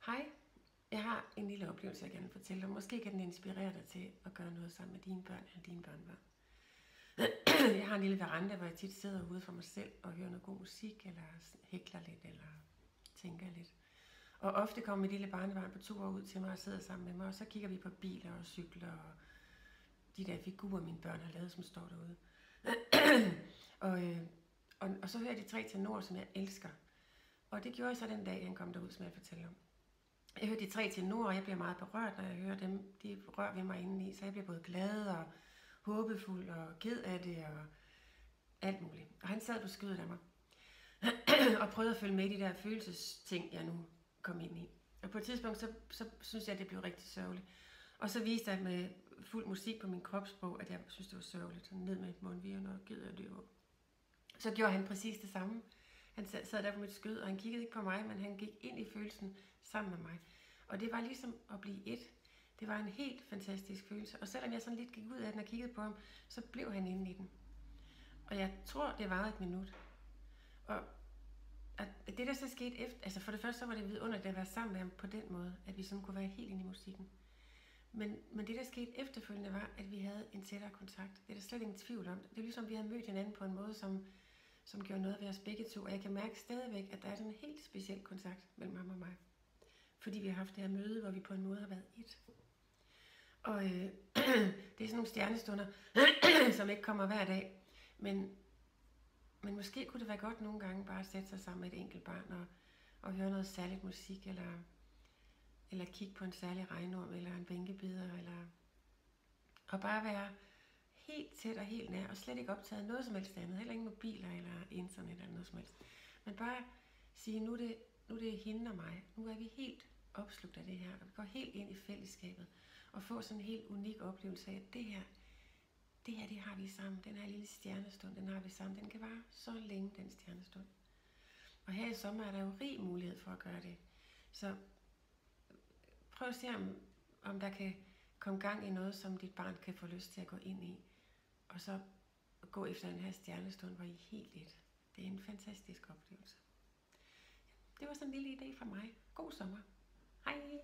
Hej, jeg har en lille oplevelse, jeg gerne vil fortælle dig. Måske kan den inspirere dig til at gøre noget sammen med dine børn eller dine børnebørn. Jeg har en lille veranda, hvor jeg tit sidder ude for mig selv og hører noget god musik, eller hækler lidt, eller tænker lidt. Og ofte kommer mit lille barnebarn på tur ud til mig og sidder sammen med mig, og så kigger vi på biler og cykler og de der figurer, mine børn har lavet, som står derude. og så hører jeg de 3 tenorer, som jeg elsker. Og det gjorde jeg så den dag, han kom derud, som jeg fortæller om. Jeg hører de 3 tenorer, og jeg bliver meget berørt, når jeg hører dem. De rører ved mig indeni, så jeg bliver både glad og håbefuld og ked af det og alt muligt. Og han sad på skødet af mig og prøvede at følge med i de der følelsesting, jeg nu kom ind i. Og på et tidspunkt, så synes jeg, at det blev rigtig sørgeligt. Og så viste jeg med fuld musik på min kropssprog, at jeg synes, det var sørgeligt. Så ned med mundviren og gider at dø. Så gjorde han præcis det samme. Han sad der på mit skød, og han kiggede ikke på mig, men han gik ind i følelsen sammen med mig. Og det var ligesom at blive et. Det var en helt fantastisk følelse. Og selvom jeg sådan lidt gik ud af den og kiggede på ham, så blev han inde i den. Og jeg tror, det varede 1 minut. Og det der så skete efter, altså for det første så var det vidunderligt at være sammen med ham på den måde, at vi sådan kunne være helt inde i musikken. Men det der skete efterfølgende var, at vi havde en tættere kontakt. Det er der slet ingen tvivl om. Det er ligesom, vi havde mødt hinanden på en måde, som gjorde noget ved os begge to. Og jeg kan mærke stadigvæk, at der er sådan en helt speciel kontakt mellem ham og mig. Fordi vi har haft det her møde, hvor vi på en måde har været et. Og det er sådan nogle stjernestunder, som ikke kommer hver dag. Men måske kunne det være godt nogle gange bare at sætte sig sammen med et enkelt barn og høre noget særligt musik, eller kigge på en særlig regnorm, eller en bænkebider, og bare være helt tæt og helt nær, og slet ikke optaget noget som helst andet, heller ingen mobiler eller internet eller noget som helst. Men bare sige, nu er det hende og mig, nu er vi helt opslugt af det her, og vi går helt ind i fællesskabet, og få sådan en helt unik oplevelse af, at det har vi sammen, den her lille stjernestund, den har vi sammen, den kan vare så længe, den stjernestund. Og her i sommer er der jo rig mulighed for at gøre det. Så prøv at se, om der kan komme gang i noget, som dit barn kan få lyst til at gå ind i, og så gå efter den her stjernestund, hvor I er helt et. Det er en fantastisk oplevelse. Det var sådan en lille idé fra mig. God sommer. Hej!